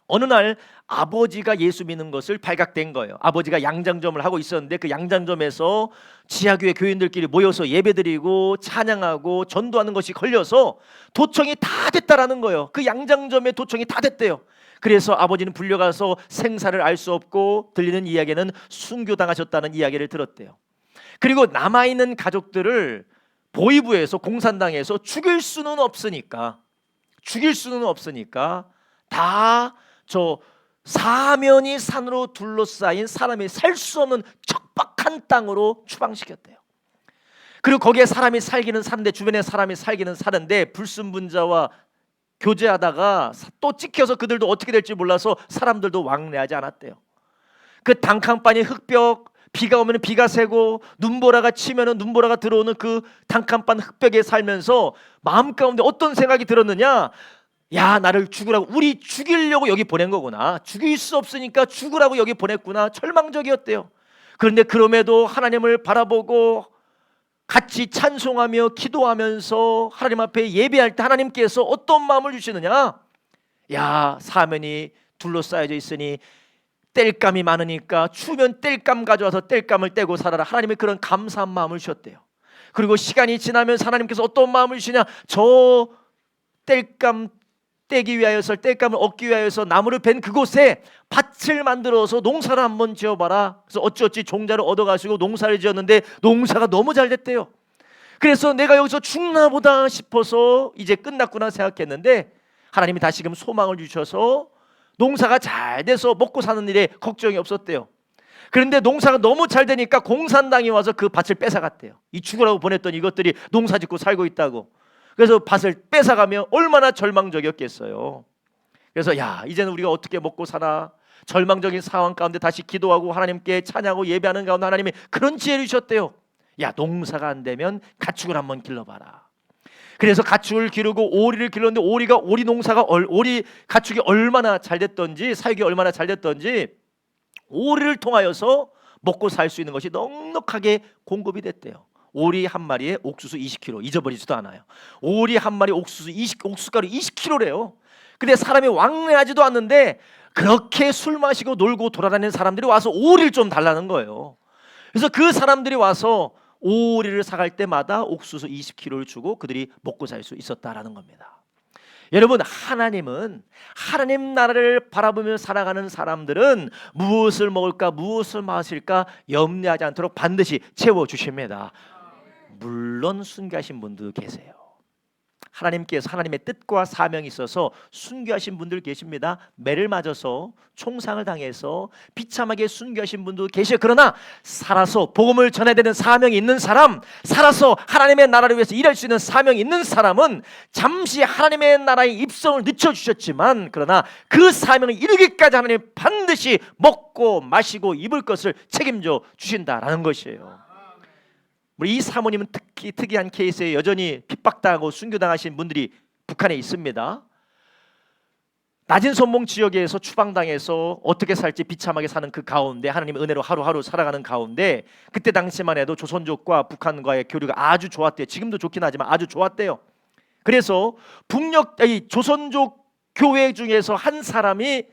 어느 날 아버지가 예수 믿는 것을 발각된 거예요. 아버지가 양장점을 하고 있었는데 그 양장점에서 지하교회 교인들끼리 모여서 예배드리고 찬양하고 전도하는 것이 걸려서 도청이 다 됐다라는 거예요. 그 양장점에 도청이 다 됐대요. 그래서 아버지는 불려가서 생사를 알 수 없고 들리는 이야기는 순교당하셨다는 이야기를 들었대요. 그리고 남아있는 가족들을 보위부에서 공산당에서 죽일 수는 없으니까 다 저 사면이 산으로 둘러싸인 사람이 살 수 없는 척박한 땅으로 추방시켰대요. 그리고 거기에 사람이 살기는 사는데, 주변에 사람이 살기는 사는데, 불순분자와 교제하다가 또 찍혀서 그들도 어떻게 될지 몰라서 사람들도 왕래하지 않았대요. 그 단칸방의 흙벽, 비가 오면 비가 새고 눈보라가 치면 눈보라가 들어오는 그 단칸방 흙벽에 살면서 마음 가운데 어떤 생각이 들었느냐? 야, 나를 죽으라고, 우리 죽이려고 여기 보낸 거구나, 죽일 수 없으니까 죽으라고 여기 보냈구나, 절망적이었대요. 그런데 그럼에도 하나님을 바라보고 같이 찬송하며 기도하면서 하나님 앞에 예배할 때 하나님께서 어떤 마음을 주시느냐? 야, 사면이 둘러싸여져 있으니 땔감이 많으니까 추우면 땔감 가져와서 땔감을 떼고 살아라. 하나님의 그런 감사한 마음을 주셨대요. 그리고 시간이 지나면서 하나님께서 어떤 마음을 주시냐? 저 땔감 떼기 위하여서, 땔감을 얻기 위하여서 나무를 벤 그곳에 밭을 만들어서 농사를 한번 지어봐라. 그래서 어찌어찌 종자를 얻어가시고 농사를 지었는데 농사가 너무 잘 됐대요. 그래서 내가 여기서 죽나 보다 싶어서 이제 끝났구나 생각했는데 하나님이 다시금 소망을 주셔서 농사가 잘 돼서 먹고 사는 일에 걱정이 없었대요. 그런데 농사가 너무 잘 되니까 공산당이 와서 그 밭을 뺏어갔대요. 이 죽으라고 보냈던 이것들이 농사 짓고 살고 있다고. 그래서 밭을 뺏어가면 얼마나 절망적이었겠어요. 그래서 야, 이제는 우리가 어떻게 먹고 사나, 절망적인 상황 가운데 다시 기도하고 하나님께 찬양하고 예배하는 가운데 하나님이 그런 지혜를 주셨대요. 야, 농사가 안 되면 가축을 한번 길러봐라. 그래서 가축을 기르고 오리를 길렀는데 오리 농사가 오리 가축이 얼마나 잘 됐던지, 사육이 얼마나 잘 됐던지 오리를 통하여서 먹고 살 수 있는 것이 넉넉하게 공급이 됐대요. 오리 한 마리에 옥수수 20kg, 잊어버리지도 않아요. 오리 한 마리 옥수수가루 20kg래요. 근데 사람이 왕래하지도 않는데 그렇게 술 마시고 놀고 돌아다니는 사람들이 와서 오리를 좀 달라는 거예요. 그래서 그 사람들이 와서 오리를 사갈 때마다 옥수수 20kg를 주고 그들이 먹고 살 수 있었다라는 겁니다. 여러분, 하나님은 하나님 나라를 바라보며 살아가는 사람들은 무엇을 먹을까, 무엇을 마실까 염려하지 않도록 반드시 채워주십니다. 물론 순교하신 분도 계세요. 하나님께서 하나님의 뜻과 사명이 있어서 순교하신 분들 계십니다. 매를 맞아서 총상을 당해서 비참하게 순교하신 분도 계셔. 그러나 살아서 복음을 전해야 되는 사명이 있는 사람, 살아서 하나님의 나라를 위해서 일할 수 있는 사명이 있는 사람은 잠시 하나님의 나라의 입성을 늦춰주셨지만 그러나 그 사명을 이루기까지 하나님 반드시 먹고 마시고 입을 것을 책임져 주신다라는 것이에요. 우리 이 사모님은 특이한 케이스에 여전히 핍박당하고 순교당하신 분들이 북한에 있습니다. 낮은 선봉 지역에서 추방당해서 어떻게 살지 비참하게 사는 그 가운데 하나님의 은혜로 하루하루 살아가는 가운데 그때 당시만 해도 조선족과 북한과의 교류가 아주 좋았대요. 지금도 좋긴 하지만 아주 좋았대요. 그래서 조선족 교회 중에서 한 사람이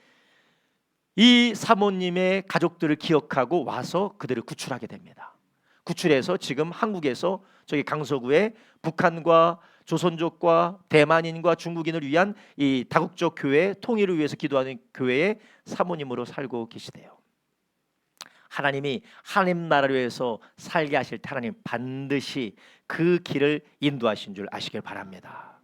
이 사모님의 가족들을 기억하고 와서 그들을 구출하게 됩니다. 구출해서 지금 한국에서 저기 강서구에 북한과 조선족과 대만인과 중국인을 위한 이 다국적 교회 통일을 위해서 기도하는 교회의 사모님으로 살고 계시대요. 하나님이 하나님 나라를 위해서 살게 하실 때 하나님 반드시 그 길을 인도하신 줄 아시길 바랍니다.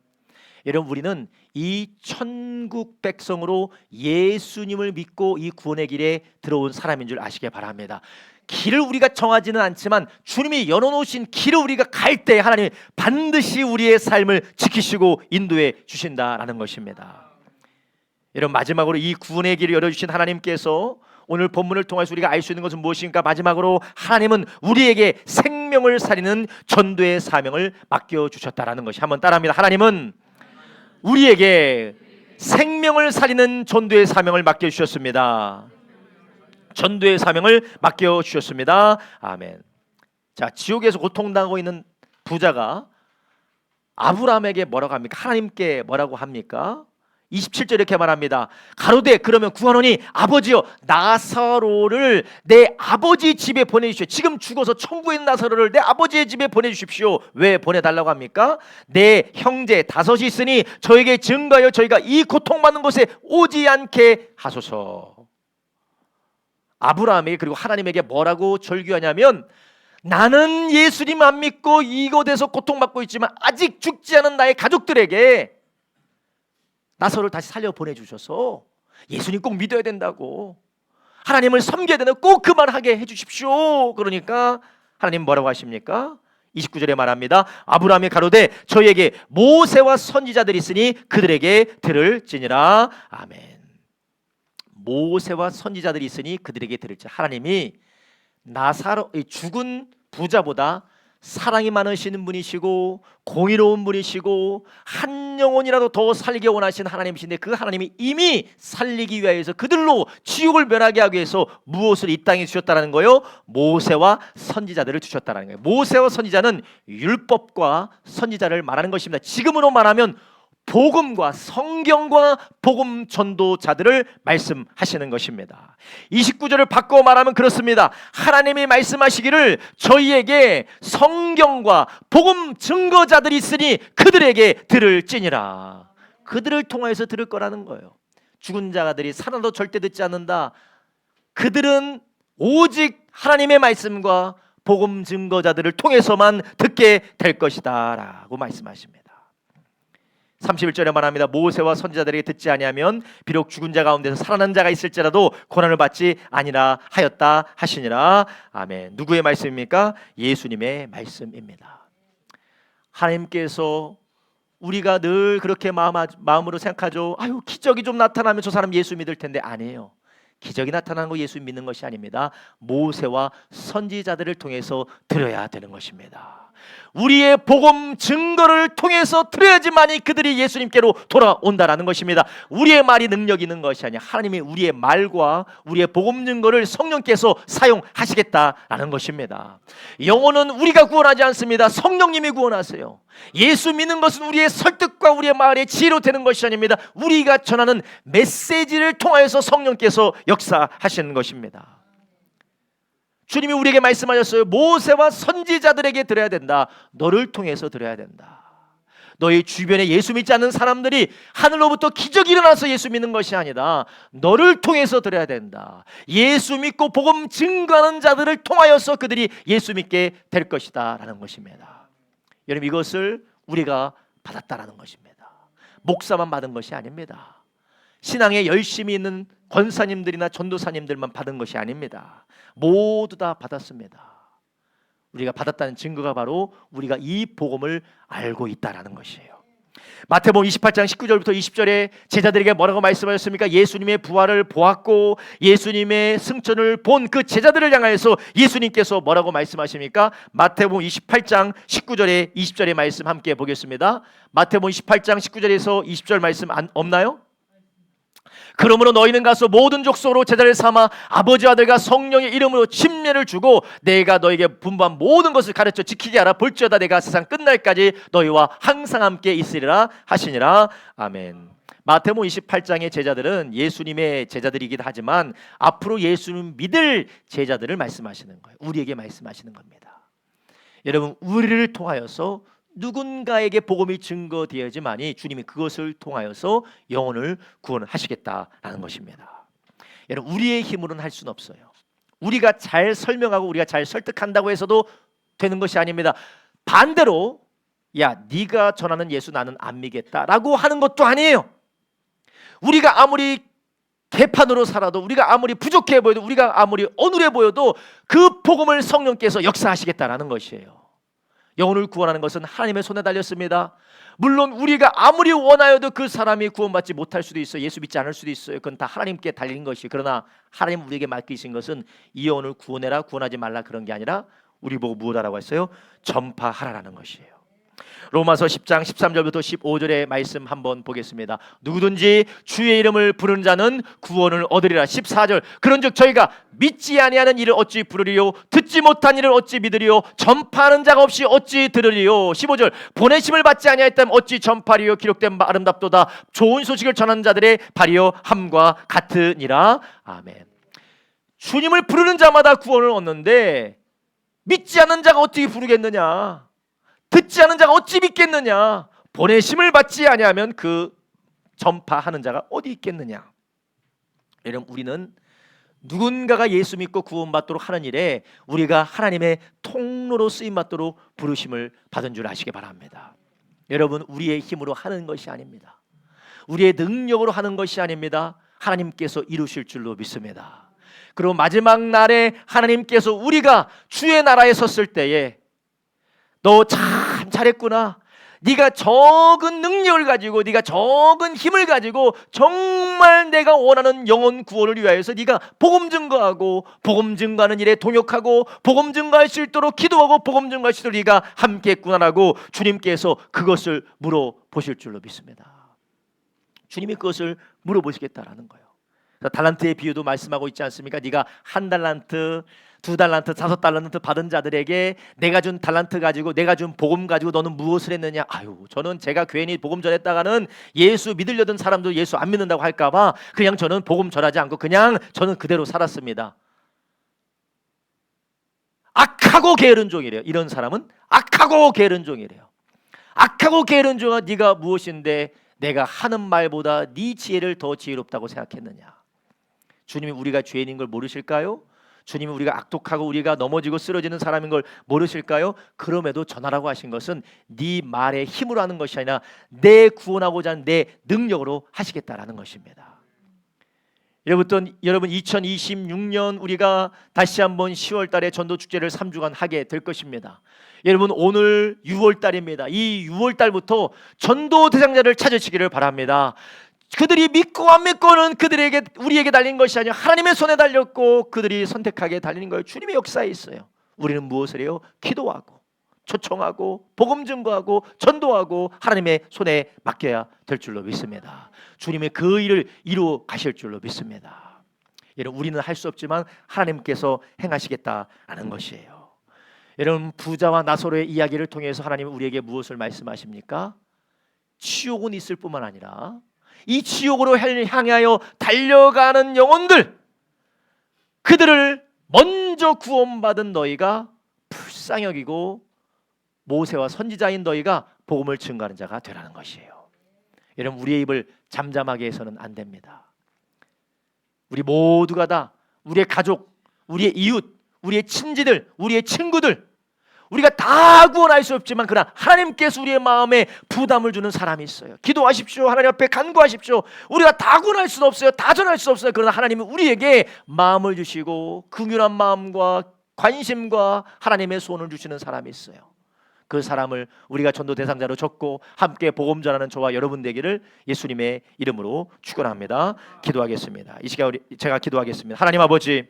여러분, 우리는 이 천국 백성으로 예수님을 믿고 이 구원의 길에 들어온 사람인 줄 아시길 바랍니다. 길을 우리가 정하지는 않지만 주님이 열어놓으신 길을 우리가 갈 때 하나님이 반드시 우리의 삶을 지키시고 인도해 주신다라는 것입니다. 여러분, 마지막으로 이 구원의 길을 열어주신 하나님께서 오늘 본문을 통해서 우리가 알 수 있는 것은 무엇인가? 마지막으로 하나님은 우리에게 생명을 살리는 전도의 사명을 맡겨주셨다라는 것이, 한번 따라합니다. 하나님은 우리에게 생명을 살리는 전도의 사명을 맡겨주셨습니다. 전도의 사명을 맡겨주셨습니다. 아멘. 자, 지옥에서 고통당하고 있는 부자가 아브라함에게 뭐라고 합니까? 하나님께 뭐라고 합니까? 27절 이렇게 말합니다. 가로되 그러면 구하노니 아버지여 나사로를 내 아버지 집에 보내주십시오. 지금 죽어서 천국에 있는 나사로를 내 아버지의 집에 보내주십시오. 왜 보내달라고 합니까? 내 형제 5이 있으니 저에게 증거하여 저희가 이 고통받는 곳에 오지 않게 하소서. 아브라함이 그리고 하나님에게 뭐라고 절규하냐면 나는 예수님 안 믿고 이곳에서 고통받고 있지만 아직 죽지 않은 나의 가족들에게 나사로를 다시 살려 보내주셔서 예수님 꼭 믿어야 된다고, 하나님을 섬겨야 된다, 꼭 그만하게 해주십시오. 그러니까 하나님 뭐라고 하십니까? 29절에 말합니다. 아브라함이 가로되 저희에게 모세와 선지자들이 있으니 그들에게 들을지니라. 아멘. 모세와 선지자들이 있으니 그들에게 들을지. 하나님이 나사로, 죽은 부자보다 사랑이 많으시는 분이시고 공의로운 분이시고 한 영혼이라도 더 살게 원하시는 하나님이신데, 그 하나님이 이미 살리기 위하여서 그들로 지옥을 면하게 하기 위해서 무엇을 이 땅에 주셨다는 거예요? 모세와 선지자들을 주셨다는 거예요. 모세와 선지자는 율법과 선지자를 말하는 것입니다. 지금으로 말하면 복음과 성경과 복음 전도자들을 말씀하시는 것입니다. 29절을 바꿔 말하면 그렇습니다. 하나님이 말씀하시기를 저희에게 성경과 복음 증거자들이 있으니 그들에게 들을지니라. 그들을 통하여서 들을 거라는 거예요. 죽은 자들이 살아도 절대 듣지 않는다. 그들은 오직 하나님의 말씀과 복음 증거자들을 통해서만 듣게 될 것이다 라고 말씀하십니다. 31절에 말합니다. 모세와 선지자들에게 듣지 아니하면 비록 죽은 자 가운데서 살아난 자가 있을지라도 고난을 받지 아니라 하였다 하시니라. 아멘. 누구의 말씀입니까? 예수님의 말씀입니다. 하나님께서, 우리가 늘 그렇게 마음으로 생각하죠. 아유, 기적이 좀 나타나면 저 사람 예수 믿을 텐데. 아니에요. 기적이 나타나는 거 예수 믿는 것이 아닙니다. 모세와 선지자들을 통해서 들어야 되는 것입니다. 우리의 복음 증거를 통해서 들어야지만이 그들이 예수님께로 돌아온다라는 것입니다. 우리의 말이 능력 있는 것이 아니라 하나님이 우리의 말과 우리의 복음 증거를 성령께서 사용하시겠다라는 것입니다. 영혼은 우리가 구원하지 않습니다. 성령님이 구원하세요. 예수 믿는 것은 우리의 설득과 우리의 말의 지혜로 되는 것이 아닙니다. 우리가 전하는 메시지를 통하여서 성령께서 역사하시는 것입니다. 주님이 우리에게 말씀하셨어요. 모세와 선지자들에게 들어야 된다. 너를 통해서 들어야 된다. 너희 주변에 예수 믿지 않는 사람들이 하늘로부터 기적이 일어나서 예수 믿는 것이 아니다. 너를 통해서 들어야 된다. 예수 믿고 복음 증거하는 자들을 통하여서 그들이 예수 믿게 될 것이다 라는 것입니다. 여러분, 이것을 우리가 받았다라는 것입니다. 목사만 받은 것이 아닙니다. 신앙에 열심히 있는 권사님들이나 전도사님들만 받은 것이 아닙니다. 모두 다 받았습니다. 우리가 받았다는 증거가 바로 우리가 이 복음을 알고 있다라는 것이에요. 마태복음 28장 19절부터 20절에 제자들에게 뭐라고 말씀하셨습니까? 예수님의 부활을 보았고 예수님의 승천을 본 그 제자들을 향하여서 예수님께서 뭐라고 말씀하십니까? 마태복음 28장 19절에 20절의 말씀 함께 보겠습니다. 마태복음 28장 19절에서 20절 말씀 없나요? 그러므로 너희는 가서 모든 족속으로 제자를 삼아 아버지와 아들과 성령의 이름으로 침례를 주고 내가 너에게 분부한 모든 것을 가르쳐 지키게 하라. 볼지어다 내가 세상 끝날까지 너희와 항상 함께 있으리라 하시니라. 아멘. 마태복음 28장의 제자들은 예수님의 제자들이긴 하지만 앞으로 예수님 믿을 제자들을 말씀하시는 거예요. 우리에게 말씀하시는 겁니다. 여러분, 우리를 통하여서 누군가에게 복음이 증거되어야지만이 주님이 그것을 통하여서 영혼을 구원하시겠다라는 것입니다. 여러분, 우리의 힘으로는 할 수는 없어요. 우리가 잘 설명하고 우리가 잘 설득한다고 해서도 되는 것이 아닙니다. 반대로 야, 네가 전하는 예수 나는 안 믿겠다라고 하는 것도 아니에요. 우리가 아무리 개판으로 살아도, 우리가 아무리 부족해 보여도, 우리가 아무리 어눌해 보여도 그 복음을 성령께서 역사하시겠다라는 것이에요. 영혼을 구원하는 것은 하나님의 손에 달렸습니다. 물론 우리가 아무리 원하여도 그 사람이 구원받지 못할 수도 있어요. 예수 믿지 않을 수도 있어요. 그건 다 하나님께 달린 것이. 그러나 하나님 우리에게 맡기신 것은 이 영혼을 구원해라, 구원하지 말라 그런 게 아니라 우리 보고 무엇하라고 했어요? 전파하라라는 것이에요. 로마서 10장 13절부터 15절의 말씀 한번 보겠습니다. 누구든지 주의 이름을 부르는 자는 구원을 얻으리라. 14절 그런즉 저희가 믿지 아니하는 이를 어찌 부르리요, 듣지 못한 이를 어찌 믿으리요, 전파하는 자가 없이 어찌 들으리요. 15절 보내심을 받지 아니하였다면 어찌 전파리요, 기록된 바 아름답도다 좋은 소식을 전하는 자들의 발이요 함과 같으니라. 아멘. 주님을 부르는 자마다 구원을 얻는데 믿지 않는 자가 어떻게 부르겠느냐, 듣지 않은 자가 어찌 믿겠느냐, 보내심을 받지 아니하면 그 전파하는 자가 어디 있겠느냐. 여러분, 우리는 누군가가 예수 믿고 구원받도록 하는 일에 우리가 하나님의 통로로 쓰임받도록 부르심을 받은 줄 아시기 바랍니다. 여러분, 우리의 힘으로 하는 것이 아닙니다. 우리의 능력으로 하는 것이 아닙니다. 하나님께서 이루실 줄로 믿습니다. 그리고 마지막 날에 하나님께서 우리가 주의 나라에 섰을 때에 너 참 잘했구나, 네가 적은 능력을 가지고 네가 적은 힘을 가지고 정말 내가 원하는 영혼 구원을 위하여서 네가 복음 증거하고 복음 증거하는 일에 동역하고 복음 증거할 수 있도록 기도하고 복음 증거할 수 있도록 네가 함께 했구나라고 주님께서 그것을 물어보실 줄로 믿습니다. 주님이 그것을 물어보시겠다라는 거예요. 달란트의 비유도 말씀하고 있지 않습니까? 네가 1달란트, 2달란트, 5달란트 받은 자들에게 내가 준 달란트 가지고 내가 준 복음 가지고 너는 무엇을 했느냐? 아유, 저는 제가 괜히 복음 전했다가는 예수 믿으려던 사람도 예수 안 믿는다고 할까봐 그냥 저는 복음 전하지 않고 그냥 저는 그대로 살았습니다. 악하고 게으른 종이래요. 이런 사람은 악하고 게으른 종이래요. 악하고 게으른 종아, 네가 무엇인데 내가 하는 말보다 네 지혜를 더 지혜롭다고 생각했느냐? 주님이 우리가 죄인인 걸 모르실까요? 주님이 우리가 악독하고 우리가 넘어지고 쓰러지는 사람인 걸 모르실까요? 그럼에도 전하라고 하신 것은 네 말의 힘으로 하는 것이 아니라 내 구원하고자 하는 내 능력으로 하시겠다라는 것입니다. 여러분 2026년 우리가 다시 한번 10월 달에 전도 축제를 3주간 하게 될 것입니다. 여러분 오늘 6월 달입니다. 이 6월 달부터 전도 대상자를 찾으시기를 바랍니다. 그들이 믿고 안 믿고는 그들에게 우리에게 달린 것이 아니라 하나님의 손에 달렸고 그들이 선택하게 달리는 거예요. 주님의 역사에 있어요. 우리는 무엇을 해요? 기도하고 초청하고 복음 증거하고 전도하고 하나님의 손에 맡겨야 될 줄로 믿습니다. 주님의 그 일을 이루어 가실 줄로 믿습니다. 여러분 우리는 할 수 없지만 하나님께서 행하시겠다라는 것이에요. 여러분 부자와 나사로의 이야기를 통해서 하나님은 우리에게 무엇을 말씀하십니까? 지옥은 있을 뿐만 아니라 이 지옥으로 향하여 달려가는 영혼들, 그들을 먼저 구원받은 너희가 불쌍히 여기고 모세와 선지자인 너희가 복음을 증거하는 자가 되라는 것이에요. 여러분 우리의 입을 잠잠하게 해서는 안 됩니다. 우리 모두가 다 우리의 가족, 우리의 이웃, 우리의 친지들, 우리의 친구들, 우리가 다 구원할 수 없지만 그러나 하나님께서 우리의 마음에 부담을 주는 사람이 있어요. 기도하십시오. 하나님 앞에 간구하십시오. 우리가 다 구원할 수는 없어요. 다 전할 수 없어요. 그러나 하나님은 우리에게 마음을 주시고 긍휼한 마음과 관심과 하나님의 소원을 주시는 사람이 있어요. 그 사람을 우리가 전도 대상자로 적고 함께 복음 전하는 저와 여러분 되기를 예수님의 이름으로 축원합니다. 기도하겠습니다. 이 시간 제가 기도하겠습니다. 하나님 아버지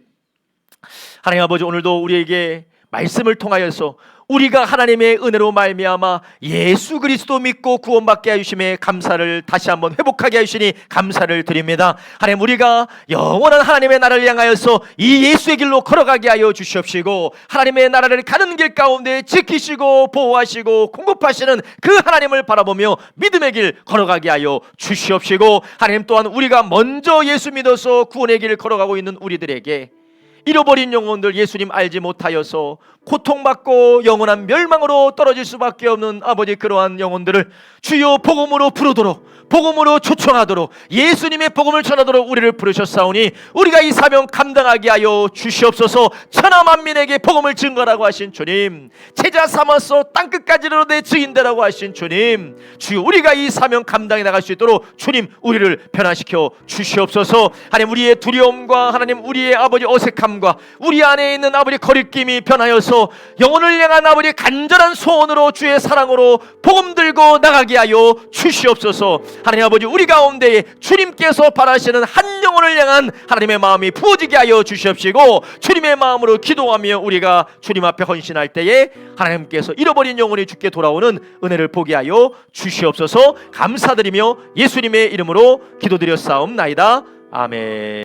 오늘도 우리에게 말씀을 통하여서 우리가 하나님의 은혜로 말미암아 예수 그리스도 믿고 구원받게 하심에 감사를 다시 한번 회복하게 하시니 감사를 드립니다. 하나님 우리가 영원한 하나님의 나라를 향하여서 이 예수의 길로 걸어가게 하여 주시옵시고 하나님의 나라를 가는 길 가운데 지키시고 보호하시고 공급하시는 그 하나님을 바라보며 믿음의 길 걸어가게 하여 주시옵시고 하나님 또한 우리가 먼저 예수 믿어서 구원의 길을 걸어가고 있는 우리들에게 잃어버린 영혼들 예수님 알지 못하여서 고통받고 영원한 멸망으로 떨어질 수밖에 없는 아버지 그러한 영혼들을 주여 복음으로 부르도록 복음으로 초청하도록 예수님의 복음을 전하도록 우리를 부르셨사오니 우리가 이 사명 감당하게 하여 주시옵소서. 천하 만민에게 복음을 증거라고 하신 주님, 제자 삼아서 땅끝까지로 내 증인되라고 하신 주님, 주여 우리가 이 사명 감당해 나갈 수 있도록 주님 우리를 변화시켜 주시옵소서. 하나님 우리의 두려움과 하나님 우리의 아버지 어색함과 우리 안에 있는 아버지 거리낌이 변하여서 영혼을 향한 아버지 간절한 소원으로 주의 사랑으로 복음 들고 나가게 하여 주시옵소서. 하나님 아버지 우리 가운데에 주님께서 바라시는 한 영혼을 향한 하나님의 마음이 부어지게 하여 주시옵시고 주님의 마음으로 기도하며 우리가 주님 앞에 헌신할 때에 하나님께서 잃어버린 영혼이 주께 돌아오는 은혜를 보게 하여 주시옵소서. 감사드리며 예수님의 이름으로 기도드렸사옵나이다. 아멘.